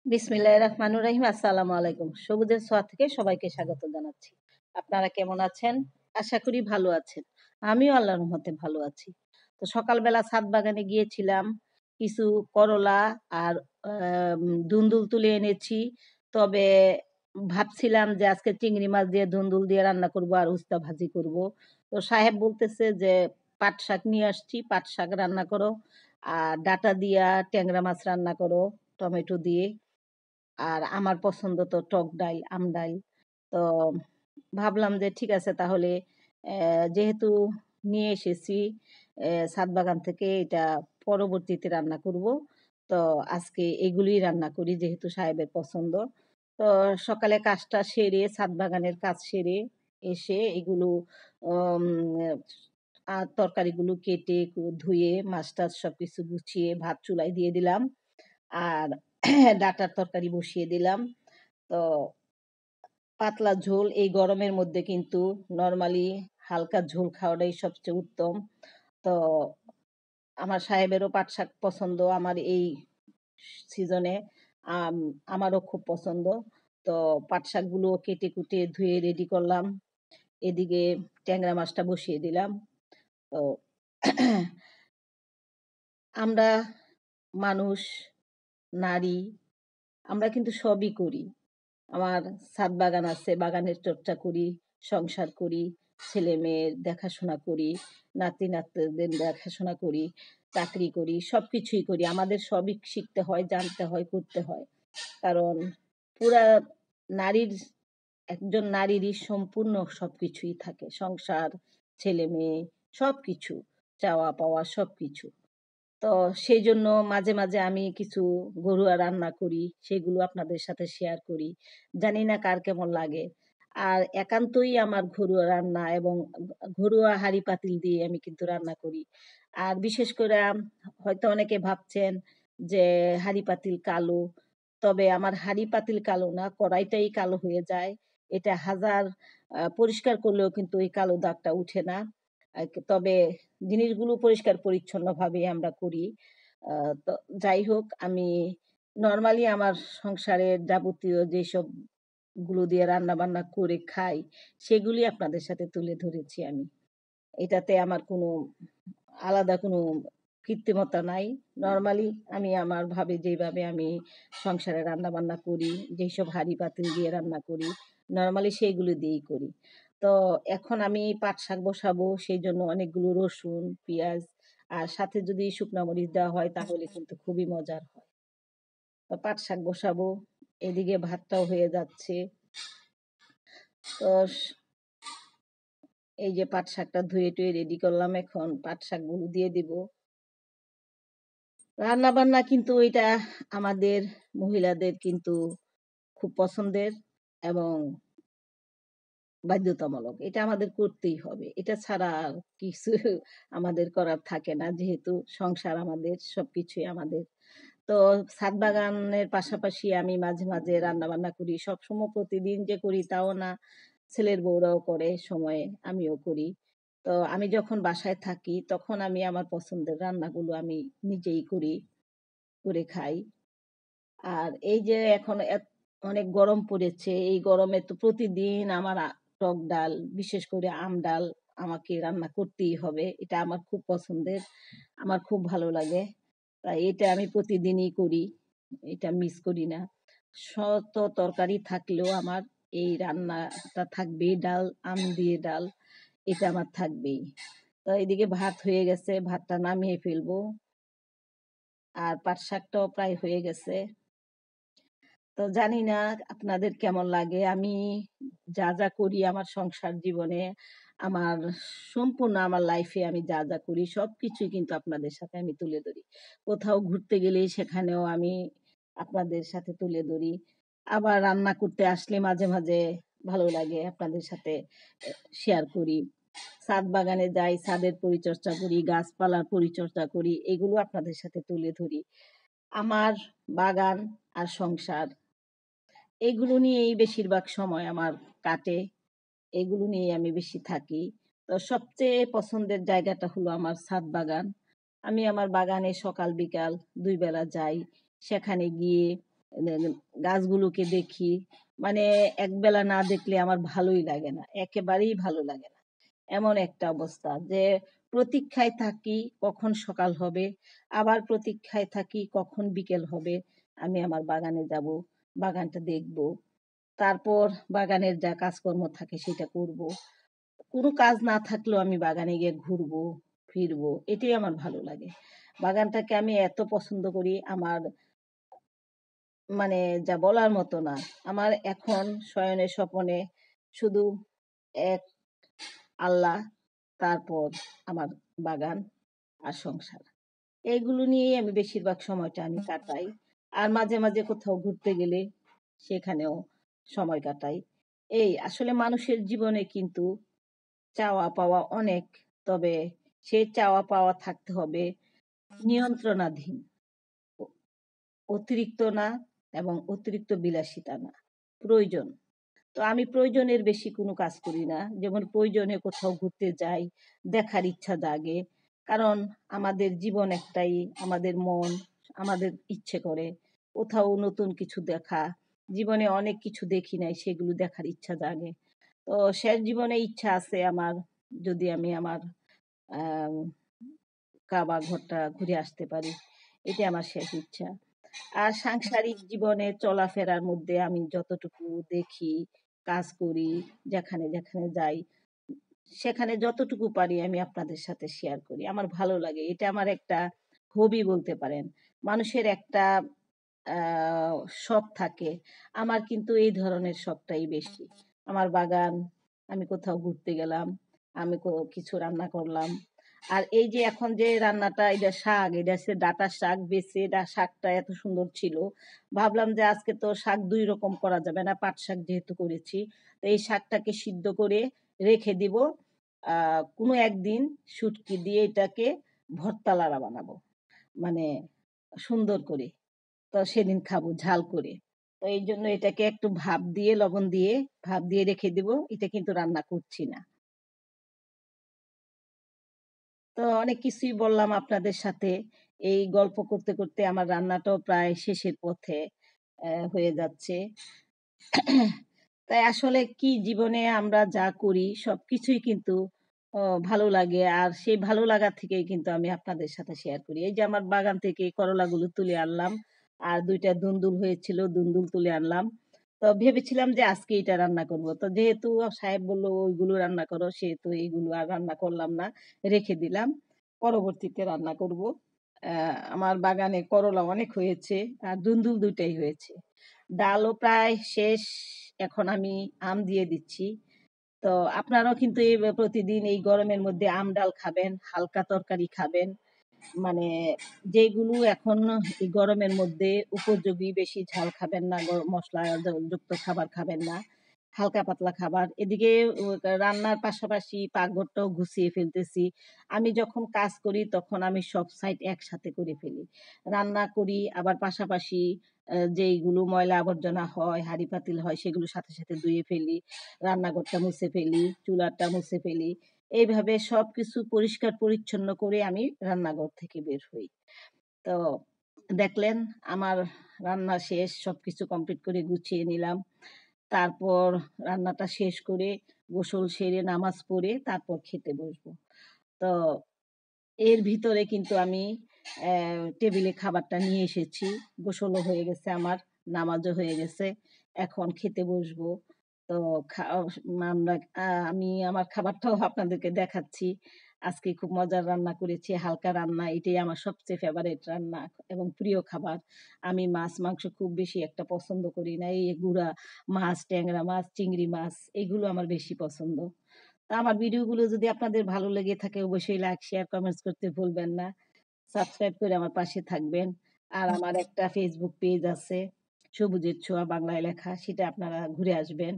বিসমিল্লাহির রহমানির রহিম। আসসালামু আলাইকুম। সবুজের ছোঁয়া থেকে সবাইকে স্বাগত জানাচ্ছি। আপনারা কেমন আছেন? আশা করি ভালো আছেন। আমিও আল্লাহর রহমতে ভালো আছি। তো সকালবেলা ছাদ বাগানে গিয়েছিলাম। কিছু করলা আর ধুন্দুল তুলে এনেছি। তবে ভাবছিলাম যে আজকে চিংড়ি মাছ দিয়ে ধুন্দুল দিয়ে রান্না করব আর উস্তা ভাজি করব। তো সাহেব বলতেছে যে পাট শাক নিয়ে আসছি, পাট শাক রান্না করো আর ডাঁটা দিয়া ট্যাংরা মাছ রান্না করো টমেটো দিয়ে। আর আমার পছন্দ তো টক ডাল, আম ডাল। তো ভাবলাম যে ঠিক আছে তাহলে যেহেতু নিয়ে এসেছি ছাদ বাগান থেকে, এটা পরবর্তীতে রান্না করব। তো আজকে এগুলোই রান্না করি যেহেতু সাহেবের পছন্দ। তো সকালে কাজটা সেরে ছাদ বাগানের কাজ সেরে এসে এগুলো উম, আর তরকারিগুলো কেটে ধুয়ে মাছ টাছ সবকিছু গুছিয়ে ভাত চুলায় দিয়ে দিলাম। আর ডাঁটার তরকারি বসিয়ে দিলাম। তো পাতলা ঝোল এই গরমের মধ্যে কিন্তু নরমালি হালকা ঝোল খাওয়াটাই সবচেয়ে উত্তম। তো আমার সাহেবেরও পাট শাক পছন্দ, আমার এই সিজনে আমারও খুব পছন্দ। তো পাট শাকগুলো কেটে কুটে ধুয়ে রেডি করলাম। এদিকে ট্যাংরা মাছটা বসিয়ে দিলাম। তো আমরা মানুষ, নারী, আমরা কিন্তু সবই করি। আমার ছাদ বাগান আছে, বাগানের চর্চা করি, সংসার করি, ছেলে মেয়ের দেখাশোনা করি, নাতি নাতনিদের দেখাশোনা করি, চাকরি করি, সবকিছুই করি। আমাদের সবই শিখতে হয়, জানতে হয়, করতে হয়। কারণ পুরা নারীর, একজন নারীরই সম্পূর্ণ সবকিছুই থাকে, সংসার, ছেলে মেয়ে, সবকিছু, চাওয়া পাওয়া সবকিছু। তো সেই জন্য মাঝে মাঝে আমি কিছু ঘরোয়া রান্না করি, সেগুলো আপনাদের সাথে শেয়ার করি। জানি না কার কেমন লাগে। আর একান্তই আমার ঘরোয়া রান্না এবং ঘরোয়া হাঁড়ি পাতিল দিয়ে আমি কিন্তু রান্না করি। আর বিশেষ করে হয়তো অনেকে ভাবছেন যে হাঁড়ি পাতিল কালো, তবে আমার হাঁড়ি পাতিল কালো না, কড়াইটাই কালো হয়ে যায়। এটা হাজার পরিষ্কার করলেও কিন্তু ওই কালো দাগটা উঠে না। তবে জিনিসগুলো পরিষ্কার পরিচ্ছন্নভাবে আমরা করি। তো যাই হোক, আমি নরমালি আমার সংসারের যাবতীয় যেসব গুলো দিয়ে রান্না বান্না করে খাই, সেগুলি আপনাদের সাথে তুলে ধরেছি আমি। এটাতে আমার কোনো আলাদা কোনো কৃত্রিমতা নাই। নরমালি আমি আমার ভাবে যেভাবে আমি সংসারে রান্না বান্না করি, যেসব হাঁড়ি পাতিল দিয়ে রান্না করি, নরমালি সেইগুলো দিয়েই করি। তো এখন আমি পাট শাক বসাবো, সেই জন্য অনেকগুলো রসুন, পেঁয়াজ আর সাথে যদি শুকনা মরিচ দেওয়া হয় তাহলে কিন্তু খুবই মজার হয়। তো পাট শাক বসাবো, এদিকে ভাতটাও হয়ে যাচ্ছে। তো এই যে পাট শাকটা ধুয়ে টুয়ে রেডি করলাম, এখন পাট শাকগুলো দিয়ে দিব। রান্না বান্না কিন্তু এটা আমাদের মহিলাদের কিন্তু খুব পছন্দের এবং বাধ্যতামূলক। এটা আমাদের করতেই হবে। এটা ছাড়া আর কিছু আমাদের করার থাকে না, যেহেতু সংসার আমাদের, সবকিছুই আমাদের। তো ছাদ বাগানের পাশাপাশি আমি মাঝে মাঝে রান্না বান্না করি। সবসময় প্রতিদিন যে করি তাও না, ছেলের বউরাও করে সময়ে, আমিও করি। তো আমি যখন বাসায় থাকি তখন আমি আমার পছন্দের রান্নাগুলো আমি নিজেই করি, করে খাই। আর এই যে এখন অনেক গরম পড়েছে, এই গরমে তো প্রতিদিন আমার টক ডাল, বিশেষ করে আম ডাল আমাকে রান্না করতেই হবে। এটা আমার খুব পছন্দের, আমার খুব ভালো লাগে। তাই এটা আমি প্রতিদিনই করি, এটা মিস করি না। শত তরকারি থাকলেও আমার এই রান্নাটা থাকবেই, ডাল, আম দিয়ে ডাল, এটা আমার থাকবেই। তো এদিকে ভাত হয়ে গেছে, ভাতটা নামিয়ে ফেলবো। আর পাট শাকটাও প্রায় হয়ে গেছে। তো জানি না আপনাদের কেমন লাগে। আমি যা যা করি আমার সংসার জীবনে, আমার সম্পূর্ণ আমার লাইফে আমি যা যা করি সবকিছুই কিন্তু আপনাদের সাথে আমি তুলে ধরি। কোথাও ঘুরতে গেলে সেখানেও আমি আপনাদের সাথে তুলে ধরি। আবার রান্না করতে আসলে মাঝে মাঝে ভালো লাগে আপনাদের সাথে শেয়ার করি। ছাদ বাগানে যাই, ছাদের পরিচর্যা করি, গাছপালার পরিচর্যা করি, এগুলো আপনাদের সাথে তুলে ধরি। আমার বাগান আর সংসার, এগুলো নিয়েই বেশিরভাগ সময় আমার কাটে, এগুলো নিয়ে আমি বেশি থাকি। তো সবচেয়ে পছন্দের জায়গাটা হলো আমার ছাদ বাগান। আমি আমার বাগানে সকাল বিকাল দুই বেলা যাই, সেখানে গিয়ে গাছগুলোকে দেখি, মানে একবেলা না দেখলে আমার ভালোই লাগে না, একেবারেই ভালো লাগে না। এমন একটা অবস্থা যে প্রতীক্ষায় থাকি কখন সকাল হবে, আবার প্রতীক্ষায় থাকি কখন বিকেল হবে, আমি আমার বাগানে যাব, বাগানটা দেখব, তারপর বাগানের যা কাজকর্ম থাকে সেটা করব। কোনো কাজ না থাকলেও আমি বাগানে গিয়ে ঘুরবো, ফিরবো, এটাই আমার ভালো লাগে। বাগানটাকে আমি এত পছন্দ করি, আমার মানে যা বলার মতো না। আমার এখন শয়নে স্বপনে শুধু এক আল্লাহ, তারপর আমার বাগান আর সংসার। এইগুলো নিয়েই আমি বেশিরভাগ সময়টা আমি কাটাই। আর মাঝে, মাঝে কোথাও ঘুরতে গেলে সেখানেও সময় কাটাই। এই আসলে মানুষের জীবনে কিন্তু চাওয়া পাওয়া অনেক। তবে সেই চাওয়া পাওয়া থাকতে হবে নিয়ন্ত্রণাধীন। অ অতিরিক্ত না এবং অতিরিক্ত বিলাসিতা না। প্রয়োজন। তো আমি প্রয়োজনের বেশি কোনো কাজ করি না। যেমন প্রয়োজনে কোথাও ঘুরতে যাই, দেখার ইচ্ছা জাগে। কারণ আমাদের জীবন একটাই, আমাদের মন আমাদের ইচ্ছে করে কোথাও নতুন কিছু দেখা। জীবনে অনেক কিছু দেখি নাই, সেগুলো দেখার ইচ্ছা জাগে। তো শেষ জীবনে ইচ্ছা আছে আমার, যদি আমি আমার আম কাবা ঘরটা ঘুরে আসতে পারি। এটাই আমার শেষ ইচ্ছা। আর সাংসারিক জীবনে চলাফেরার মধ্যে আমি যতটুকু দেখি, কাজ করি, যেখানে, যেখানে যাই, সেখানে যতটুকু পারি আমি আপনাদের সাথে শেয়ার করি। আমার ভালো লাগে। এটা আমার একটা হবি বলতে পারেন। মানুষের একটা আ শখ থাকে। আমার কিন্তু এই ধরনের শখটাই বেশি। আমার বাগান, আমি কোথাও ঘুরতে গেলাম, আমি কিছু রান্না করলাম। আর এই যে এখন যে রান্নাটা, এটা শাক, এটা হচ্ছে ডাঁটার শাক বেছে, শাকটা এত সুন্দর ছিল। ভাবলাম যে আজকে তো শাক ২ রকম করা যাবে না, পাট শাক যেহেতু করেছি। তো এই শাকটাকে সিদ্ধ করে রেখে দিব। আ কোনো একদিন শুটকি দিয়ে এটাকে ভর্তা নাড়া বানাবো। মানে সুন্দর করে। তো সেদিন খাবো ঝাল করে। তো এইজন্য এটাকে একটু ভাপ দিয়ে, লবণ দিয়ে ভাপ দিয়ে রেখে দিব। এটা কিন্তু রান্না করছি না। তো অনেক কিছুই বললাম আপনাদের সাথে। এই গল্প করতে, করতে আমার রান্নাটাও প্রায় শেষের পথে হয়ে যাচ্ছে। তাই আসলে কি জীবনে আমরা যা করি সবকিছুই কিন্তু অ ভালো লাগে। আর সেই ভালো লাগা থেকেই কিন্তু আমি আপনাদের সাথে শেয়ার করি। এই যে আমার বাগান থেকে করলাগুলো তুলে আনলাম। আর ২ টা দুন্দুল হয়েছিল, দুন্দুল তুলে আনলাম। তো ভেবেছিলাম যে আজকে এটা রান্না করব। তো যেহেতু সাহেব বলল ওইগুলো রান্না করো, সেহেতু এইগুলো আর রান্না করলাম না। রেখে দিলাম। পরবর্তীতে রান্না করব। অ্যা আমার বাগানে করলা অনেক হয়েছে। আর দুন্দুল ২ টাই হয়েছে। ডালও প্রায় শেষ। এখন আমি আম দিয়ে দিচ্ছি। তো আপনারাও কিন্তু প্রতিদিন এই গরমের মধ্যে আম ডাল খাবেন, হালকা তরকারি খাবেন। মানে যেগুলো এখন এই গরমের মধ্যে উপযোগী, বেশি ঝাল খাবেন না, মসলা যুক্ত খাবার খাবেন না। হালকা পাতলা খাবার। এদিকে ও রান্নার পাশাপাশি পাকঘরটাও গুছিয়ে ফেলতেছি। আমি যখন কাজ করি তখন আমি সব সাইড একসাথে করে ফেলি। রান্না করি, আবার পাশাপাশি যেইগুলো ময়লা আবর্জনা হয়, হাঁড়ি-পাতিল হয় সেগুলো সাথে, সাথে ধুয়ে ফেলি। রান্নাঘরটা মুছে ফেলি, চুলাটা মুছে ফেলি। এইভাবে সবকিছু পরিষ্কার পরিচ্ছন্ন করে আমি রান্নাঘর থেকে বের হই। তো দেখলেন আমার রান্না শেষ। সবকিছু কমপ্লিট করে গুছিয়ে নিলাম। তারপর রান্নাটা শেষ করে গোসল সেরে নামাজ পড়ে তারপর খেতে বসবো। তো এর ভিতরে কিন্তু আমি টেবিলে খাবারটা নিয়ে এসেছি। গোসলও হয়ে গেছে আমার, নামাজও হয়ে গেছে। এখন খেতে বসবো। তো খা আমরা আমি আমার খাবারটাও আপনাদেরকে দেখাচ্ছি। আজকে খুব মজার রান্না করেছি, হালকা রান্না। এটাই আমার সবচেয়ে ফেভারাইট রান্না এবং প্রিয় খাবার। আমি মাছ, মাংস খুব বেশি একটা পছন্দ করি না। এই গুড়া মাছ, ট্যাংরা মাছ, চিংড়ি মাছ এগুলো আমার বেশি পছন্দ। তো আমার ভিডিওগুলো যদি আপনাদের ভালো লেগে থাকে অবশ্যই লাইক, শেয়ার, কমেন্টস করতে ভুলবেন না। সাবস্ক্রাইব করে আমার পাশে থাকবেন। আর আমার একটা ফেসবুক পেজ আছে, সবুজের ছোঁয়া বাংলায় লেখা। সেটা আপনারা ঘুরে আসবেন,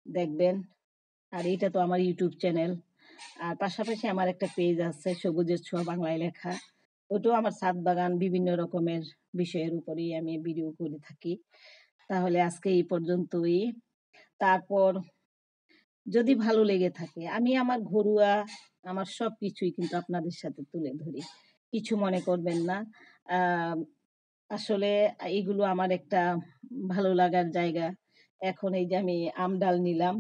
দেখবেন। আর এইটা তো আমার ইউটিউব চ্যানেল। আর পাশাপাশি আমার একটা পেজ আছে সবুজের ছোঁয়া বাংলায় লেখা। ওটাও আমার ছাদ বাগান বিভিন্ন রকমের বিষয়ের উপরেই আমি ভিডিও করে থাকি। তাহলে আজকে এই পর্যন্তই। তারপর যদি ভালো লেগে থাকে আমি আমার ঘরোয়া আমার সবকিছুই কিন্তু আপনাদের সাথে তুলে ধরি। কিছু মনে করবেন না। আ আসলে এগুলো আমার একটা ভালো লাগার জায়গা। এখন এই যে আমি আম ডাল নিলাম।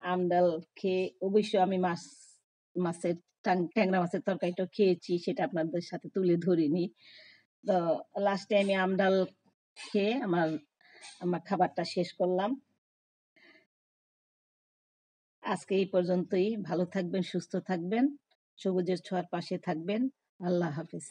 আম ডাল খেয়ে অবশ্য আমি মাছের ট্যাংরা মাছের তরকারিটাও খেয়েছি। সেটা আপনাদের সাথে তুলে ধরিনি। তো লাস্টে আমি আম ডাল খেয়ে আমার খাবারটা শেষ করলাম। আজকে এই পর্যন্তই। ভালো থাকবেন, সুস্থ থাকবেন। সবুজের ছোঁয়ার পাশে থাকবেন। আল্লাহ হাফেজ।